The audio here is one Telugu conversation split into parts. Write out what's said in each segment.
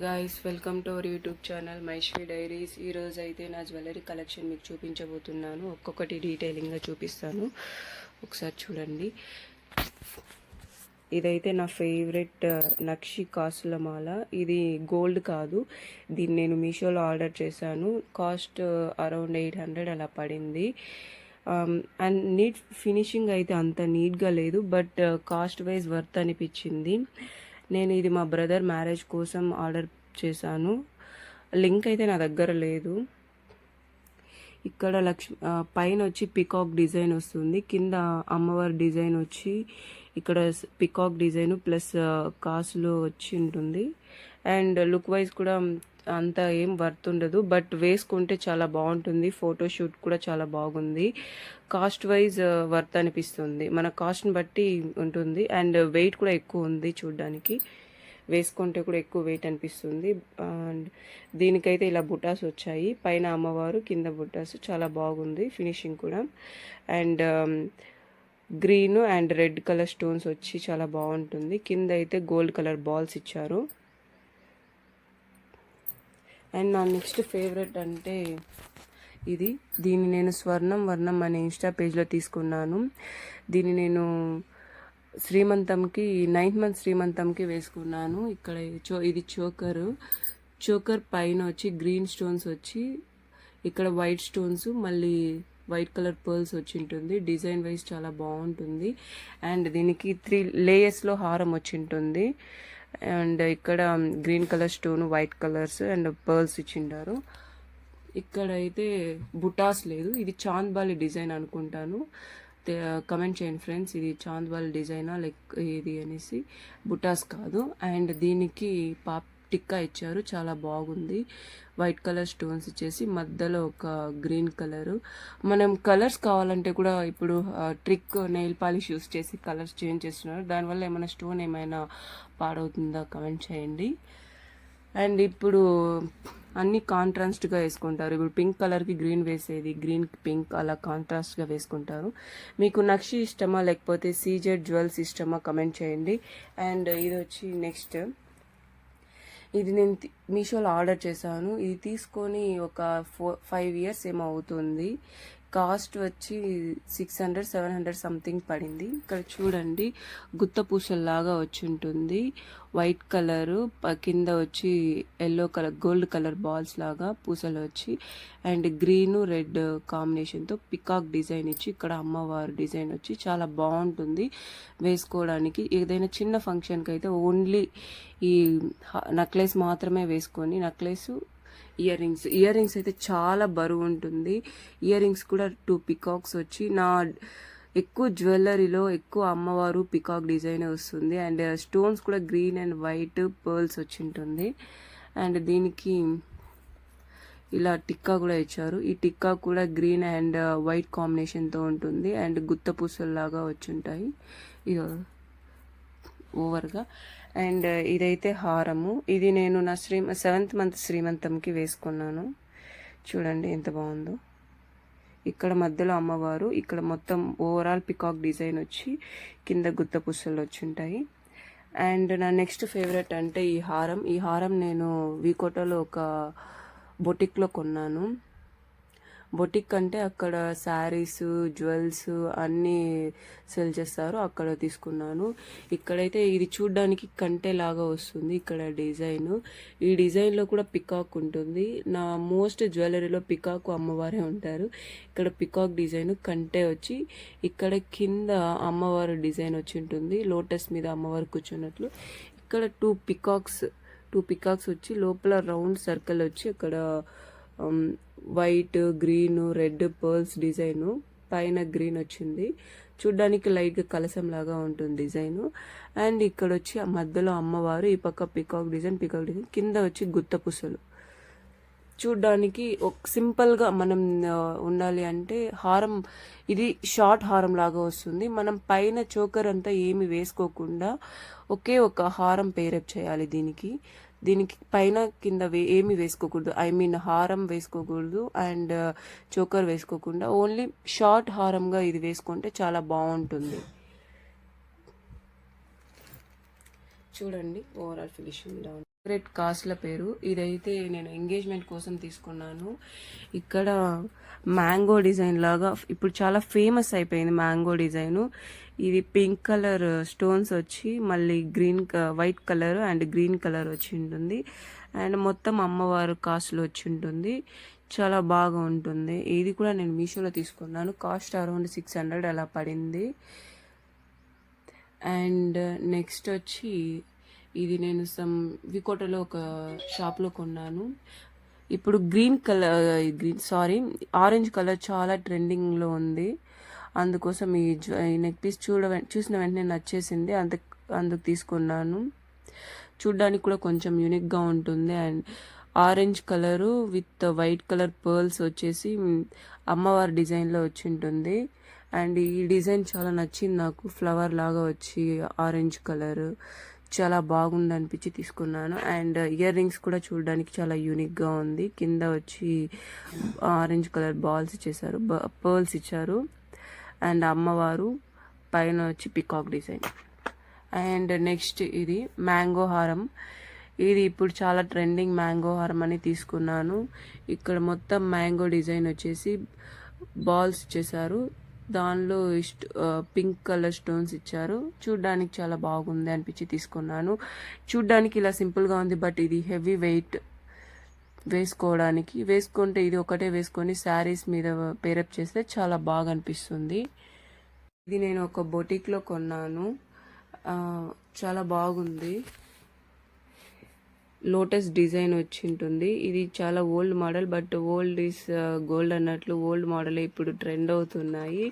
Guys welcome to our YouTube channel Maishwi diaries. ఈరోజు అయితే నా జ్యువెలరీ కలెక్షన్ మీకు చూపించబోతున్నాను. ఒక్కొక్కటి డీటెయిలింగ్గా చూపిస్తాను, ఒకసారి చూడండి. ఇదైతే నా ఫేవరెట్ నక్షి కాసుల మాల. ఇది గోల్డ్ కాదు, దీన్ని నేను మీషోలో ఆర్డర్ చేశాను. కాస్ట్ అరౌండ్ 800 అలా పడింది. అండ్ నీట్ ఫినిషింగ్ అయితే అంత నీట్గా లేదు, బట్ కాస్ట్ వైజ్ వర్త్ అనిపించింది. నేను ఇది మా బ్రదర్ మ్యారేజ్ కోసం ఆర్డర్ చేశాను. లింక్ అయితే నా దగ్గర లేదు. ఇక్కడ పైన వచ్చి పికాక్ డిజైన్ వస్తుంది, కింద అమ్మవారి డిజైన్ వచ్చి ఇక్కడ పికాక్ డిజైన్ ప్లస్ కాసులు వచ్చి ఉంటుంది. అండ్ లుక్ వైజ్ కూడా అంత ఏం వర్త్ ఉండదు, బట్ వేసుకుంటే చాలా బాగుంటుంది. ఫోటోషూట్ కూడా చాలా బాగుంది. కాస్ట్ వైజ్ వర్త్ అనిపిస్తుంది, మన కాస్ట్ని బట్టి ఉంటుంది. అండ్ వెయిట్ కూడా ఎక్కువ ఉంది, చూడ్డానికి వేసుకుంటే కూడా ఎక్కువ వెయిట్ అనిపిస్తుంది. అండ్ దీనికైతే ఇలా బుటాస్ వచ్చాయి, పైన అమ్మవారు కింద బుటాస్. చాలా బాగుంది ఫినిషింగ్ కూడా. And green and red colour stones వచ్చి చాలా బాగుంటుంది. కింద అయితే గోల్డ్ కలర్ బాల్స్ ఇచ్చారు. అండ్ నా నెక్స్ట్ ఫేవరెట్ అంటే దీన్ని నేను స్వర్ణం వర్ణం అనే ఇన్స్టా పేజ్లో తీసుకున్నాను. దీన్ని నేను శ్రీమంతంకి 9th మంత్ శ్రీమంతంకి వేసుకున్నాను. ఇక్కడ ఇది చోకర్ పైన వచ్చి గ్రీన్ స్టోన్స్ వచ్చి ఇక్కడ వైట్ స్టోన్స్, మళ్ళీ వైట్ కలర్ పర్ల్స్ వచ్చి ఉంటుంది. డిజైన్ వైజ్ చాలా బాగుంటుంది. అండ్ దీనికి 3 లేయర్స్లో హారం వచ్చి ఉంటుంది. అండ్ ఇక్కడ green colour stone, white colours and pearls ఇచ్చిండారు. ఇక్కడైతే బుటాస్ లేదు, ఇది చాంద్బాలి డిజైన్ అనుకుంటాను. కమెంట్ చేయండి ఫ్రెండ్స్, ఇది చాంద్బాలి డిజైనా లైక్ ఇది అనేసి. బుటాస్ కాదు. అండ్ దీనికి టిక్కా ఇచ్చారు, చాలా బాగుంది. వైట్ కలర్ స్టోన్స్ ఇచ్చేసి మధ్యలో ఒక గ్రీన్ కలరు. మనం కలర్స్ కావాలంటే కూడా ఇప్పుడు ట్రిక్ నెయిల్ పాలిష్ యూస్ చేసి కలర్స్ చేంజ్ చేస్తున్నారు. దానివల్ల ఏమైనా స్టోన్ ఏమైనా పాడవుతుందా కమెంట్ చేయండి. అండ్ ఇప్పుడు అన్నీ కాంట్రాస్ట్గా వేసుకుంటారు. ఇప్పుడు పింక్ కలర్కి గ్రీన్ వేసేది, గ్రీన్ పింక్ అలా కాంట్రాస్ట్గా వేసుకుంటారు. మీకు నక్షి ఇష్టమా లేకపోతే సీజెడ్ జ్యువెల్స్ ఇష్టమా కమెంట్ చేయండి. అండ్ ఇది వచ్చి నెక్స్ట్, ఇది నేను మీషోలో ఆర్డర్ చేశాను. ఇది తీసుకొని ఒక 5 years ఏమో అవుతుంది. కాస్ట్ వచ్చి 600-700 సంథింగ్ పడింది. ఇక్కడ చూడండి, గుత్త పూసల్లాగా వచ్చి ఉంటుంది. వైట్ కలరు కింద వచ్చి yellow colour gold colour balls లాగా పూసలు వచ్చి, అండ్ గ్రీన్ రెడ్ కాంబినేషన్తో పికాక్ డిజైన్ ఇచ్చి ఇక్కడ అమ్మవారు డిజైన్ వచ్చి చాలా బాగుంటుంది వేసుకోవడానికి. ఏదైనా చిన్న ఫంక్షన్కి అయితే ఓన్లీ ఈ నెక్లెస్ మాత్రమే వేసుకొని, నెక్లెస్ ఇయర్ రింగ్స్ అయితే చాలా బరువు ఉంటుంది. ఇయర్ రింగ్స్ కూడా 2 పికాక్స్ వచ్చి, నా ఎక్కువ జ్యువెలరీలో ఎక్కువ అమ్మవారు పికాక్ డిజైన్ వస్తుంది. అండ్ స్టోన్స్ కూడా గ్రీన్ అండ్ వైట్ పర్ల్స్ వచ్చి ఉంటుంది. అండ్ దీనికి ఇలా టిక్కా కూడా ఇచ్చారు. ఈ టిక్కా కూడా గ్రీన్ అండ్ వైట్ కాంబినేషన్తో ఉంటుంది. అండ్ గుత్త పూసల్లాగా వచ్చి ఉంటాయి ఇది ఓవర్గా. అండ్ ఇదైతే హారము. ఇది నేను నా 7th మంత్ శ్రీమంతంకి వేసుకున్నాను. చూడండి ఎంత బాగుందో. ఇక్కడ మధ్యలో అమ్మవారు, ఇక్కడ మొత్తం ఓవరాల్ పికాక్ డిజైన్ వచ్చి కింద గుత్త పుస్తలు వచ్చి ఉంటాయి. అండ్ నా నెక్స్ట్ ఫేవరెట్ అంటే ఈ హారం నేను వీకోటలో ఒక బొటిక్లో కొన్నాను. బొటిక్ అంటే అక్కడ శారీస్, జ్యువెల్స్ అన్నీ సెల్ చేస్తారు, అక్కడ తీసుకున్నాను. ఇక్కడైతే ఇది చూడ్డానికి కంటే లాగా వస్తుంది. ఇక్కడ డిజైన్, ఈ డిజైన్లో కూడా పికాక్ ఉంటుంది. నా మోస్ట్ జ్యువెలరీలో పికాక్ అమ్మవారే ఉంటారు. ఇక్కడ పికాక్ డిజైన్ కంటే వచ్చి, ఇక్కడ కింద అమ్మవారు డిజైన్ వచ్చి ఉంటుంది, లోటస్ మీద అమ్మవారు కూర్చున్నట్లు. ఇక్కడ 2 పికాక్స్ వచ్చి లోపల రౌండ్ సర్కిల్ వచ్చి అక్కడ white, green, red pearls design, పైన గ్రీన్ వచ్చింది. చూడ్డానికి లైట్గా కలసం లాగా ఉంటుంది డిజైను. అండ్ ఇక్కడ వచ్చి ఆ మధ్యలో అమ్మవారు, ఈ పక్క పికాక్ డిజైన్, కింద వచ్చి గుత్త పుసలు. చూడ్డానికి సింపుల్గా మనం ఉండాలి అంటే హారం ఇది షార్ట్ హారం లాగా వస్తుంది. మనం పైన చోకర్ అంతా ఏమి వేసుకోకుండా ఒకే ఒక హారం పేరప్ చేయాలి. దీనికి పైన కింద ఏమి వేసుకోకూడదు, హారం వేసుకోకూడదు అండ్ చోకర్ వేసుకోకుండా ఓన్లీ షార్ట్ హారంగా ఇది వేసుకుంటే చాలా బాగుంటుంది. చూడండి ఓవరాల్ ఫినిషింగ్ ఇలా ఉంది. ఫేవరెట్ కాస్ట్ల పేరు. ఇదైతే నేను ఎంగేజ్మెంట్ కోసం తీసుకున్నాను. ఇక్కడ మ్యాంగో డిజైన్ లాగా ఇప్పుడు చాలా ఫేమస్ అయిపోయింది మ్యాంగో డిజైను. ఇది పింక్ కలర్ స్టోన్స్ వచ్చి మళ్ళీ white colour and green colour వచ్చి ఉంటుంది. అండ్ మొత్తం అమ్మవారు కాస్ట్లో వచ్చి ఉంటుంది. చాలా బాగా ఉంటుంది. ఇది కూడా నేను మీషోలో తీసుకున్నాను. కాస్ట్ అరౌండ్ 600 అలా పడింది. అండ్ నెక్స్ట్ వచ్చి ఇది నేను వికోటలో ఒక షాప్లో కొన్నాను. ఇప్పుడు ఆరెంజ్ కలర్ చాలా ట్రెండింగ్లో ఉంది. అందుకోసం ఈ నెక్ పీస్ చూసిన వెంటనే నచ్చేసింది. అందుకు తీసుకున్నాను. చూడ్డానికి కూడా కొంచెం యూనిక్గా ఉంటుంది. And orange colour with white colour pearls వచ్చేసి అమ్మవారి డిజైన్లో వచ్చి ఉంటుంది. అండ్ ఈ డిజైన్ చాలా నచ్చింది నాకు. ఫ్లవర్ లాగా వచ్చి ఆరెంజ్ కలర్ చాలా బాగుంది అనిపించి తీసుకున్నాను. అండ్ ఇయర్ రింగ్స్ కూడా చూడడానికి చాలా యూనిక్గా ఉంది. కింద వచ్చి ఆరెంజ్ కలర్ బాల్స్ ఇచ్చేసారు, పర్ల్స్ ఇచ్చారు. అండ్ అమ్మవారు పైన వచ్చి పికాక్ డిజైన్. అండ్ నెక్స్ట్ ఇది మ్యాంగో హారం. ఇది ఇప్పుడు చాలా ట్రెండింగ్ మ్యాంగో హారం అని తీసుకున్నాను. ఇక్కడ మొత్తం మ్యాంగో డిజైన్ వచ్చేసి బాల్స్ ఇచ్చేసారు. దానిలో పింక్ కలర్ స్టోన్స్ ఇచ్చారు. చూడ్డానికి చాలా బాగుంది అనిపించి తీసుకున్నాను. చూడ్డానికి ఇలా సింపుల్గా ఉంది, బట్ ఇది హెవీ వెయిట్ వేసుకుంటే ఇది ఒకటే వేసుకొని శారీస్ మీద పేరప్ చేస్తే చాలా బాగా అనిపిస్తుంది. ఇది నేను ఒక బొటిక్లో కొన్నాను. చాలా బాగుంది. లోటస్ డిజైన్ వచ్చి ఉంటుంది. ఇది చాలా old model, but old is gold అన్నట్లు ఓల్డ్ మోడల్ ఇప్పుడు ట్రెండ్ అవుతున్నాయి.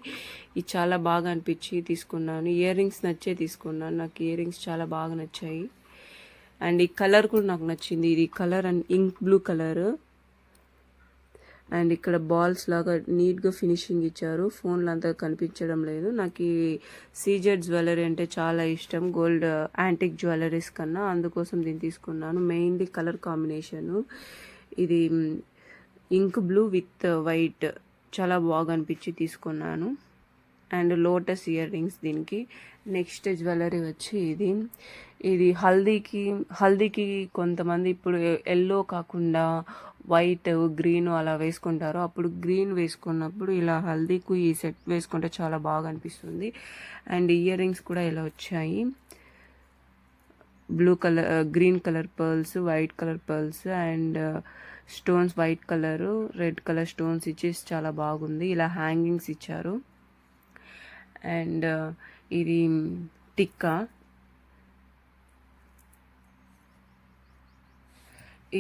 ఇది చాలా బాగా అనిపించి తీసుకున్నాను. ఇయర్ రింగ్స్ నచ్చే తీసుకున్నాను. నాకు ఇయర్ రింగ్స్ చాలా బాగా నచ్చాయి. అండ్ ఈ కలర్ కూడా నాకు నచ్చింది. ఇది colour and ink blue colour. And ఇక్కడ బాల్స్ లాగా నీట్గా ఫినిషింగ్ ఇచ్చారు. ఫోన్లో అంతా కనిపించడం లేదు. నాకు ఈ సీజెడ్ జ్యువెలరీ అంటే చాలా ఇష్టం, గోల్డ్ యాంటిక్ జ్యువెలరీస్ కన్నా. అందుకోసం దీన్ని తీసుకున్నాను. మెయిన్లీ కలర్ కాంబినేషను ఇది ఇంక్ బ్లూ విత్ వైట్ చాలా బాగా అనిపించి తీసుకున్నాను. అండ్ లోటస్ ఇయర్ రింగ్స్ దీనికి. నెక్స్ట్ జ్యువెలరీ వచ్చి ఇది హల్దీకి కొంతమంది ఇప్పుడు ఎల్లో కాకుండా వైట్ గ్రీన్ అలా వేసుకుంటారు. అప్పుడు గ్రీన్ వేసుకున్నప్పుడు ఇలా హల్దీకు ఈ సెట్ వేసుకుంటే చాలా బాగా అనిపిస్తుంది. అండ్ ఇయర్ రింగ్స్ కూడా ఇలా వచ్చాయి. Green colour pearls, white colour pearls and stones white colour, red colour stones ఇచ్చేసి చాలా బాగుంది. ఇలా హ్యాంగింగ్స్ ఇచ్చారు. అండ్ ఇది టిక్కా.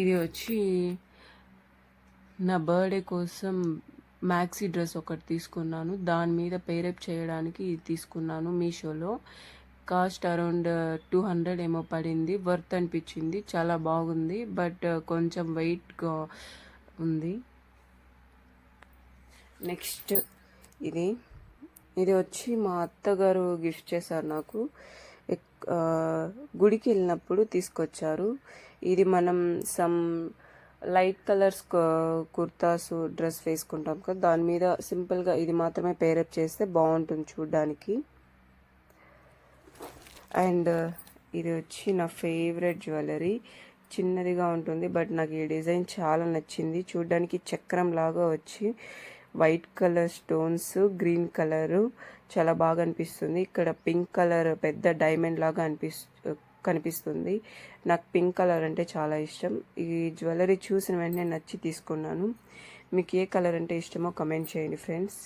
ఇది వచ్చి నా బర్త్డే కోసం మ్యాక్సీ డ్రెస్ ఒకటి తీసుకున్నాను. దాని మీద పేరప్ చేయడానికి ఇది తీసుకున్నాను మీషోలో. కాస్ట్ అరౌండ్ 200 ఏమో పడింది. వర్త్ అనిపించింది. చాలా బాగుంది, బట్ కొంచెం వెయిట్గా ఉంది. నెక్స్ట్ ఇది వచ్చి మా అత్తగారు గిఫ్ట్ చేశారు నాకు. గుడికి వెళ్ళినప్పుడు తీసుకొచ్చారు. ఇది మనం లైట్ కలర్స్ కుర్తాస్ డ్రెస్ వేసుకుంటాం కదా, దాని మీద సింపుల్గా ఇది మాత్రమే పేరప్ చేస్తే బాగుంటుంది చూడ్డానికి. అండ్ ఇది వచ్చి నా ఫేవరెట్ జ్యువెలరీ. చిన్నదిగా ఉంటుంది, బట్ నాకు ఈ డిజైన్ చాలా నచ్చింది. చూడ్డానికి చక్రం లాగా వచ్చి white colour stones, green colour చాలా బాగా అనిపిస్తుంది. ఇక్కడ పింక్ కలర్ పెద్ద డైమండ్ లాగా కనిపిస్తుంది. నాకు పింక్ కలర్ అంటే చాలా ఇష్టం. ఈ జ్యువెలరీ చూసిన వెంటనే నచ్చి తీసుకున్నాను. మీకు ఏ కలర్ అంటే ఇష్టమో కమెంట్ చేయండి ఫ్రెండ్స్.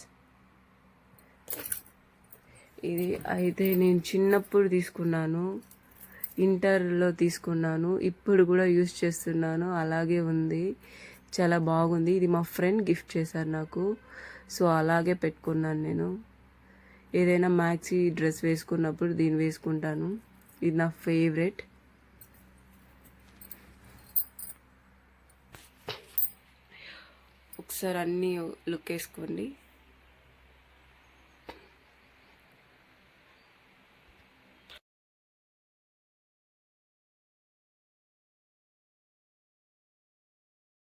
ఇది అయితే నేను చిన్నప్పుడు తీసుకున్నాను, ఇంటర్లో తీసుకున్నాను. ఇప్పుడు కూడా యూజ్ చేస్తున్నాను, అలాగే ఉంది. చాలా బాగుంది. ఇది మా ఫ్రెండ్ గిఫ్ట్ చేశారు నాకు, సో అలాగే పెట్టుకున్నాను నేను. ఏదైనా మ్యాక్సీ డ్రెస్ వేసుకున్నప్పుడు దీన్ని వేసుకుంటాను. ఇది నా ఫేవరెట్. ఒకసారి అన్నీ లుక్ వేసుకోండి.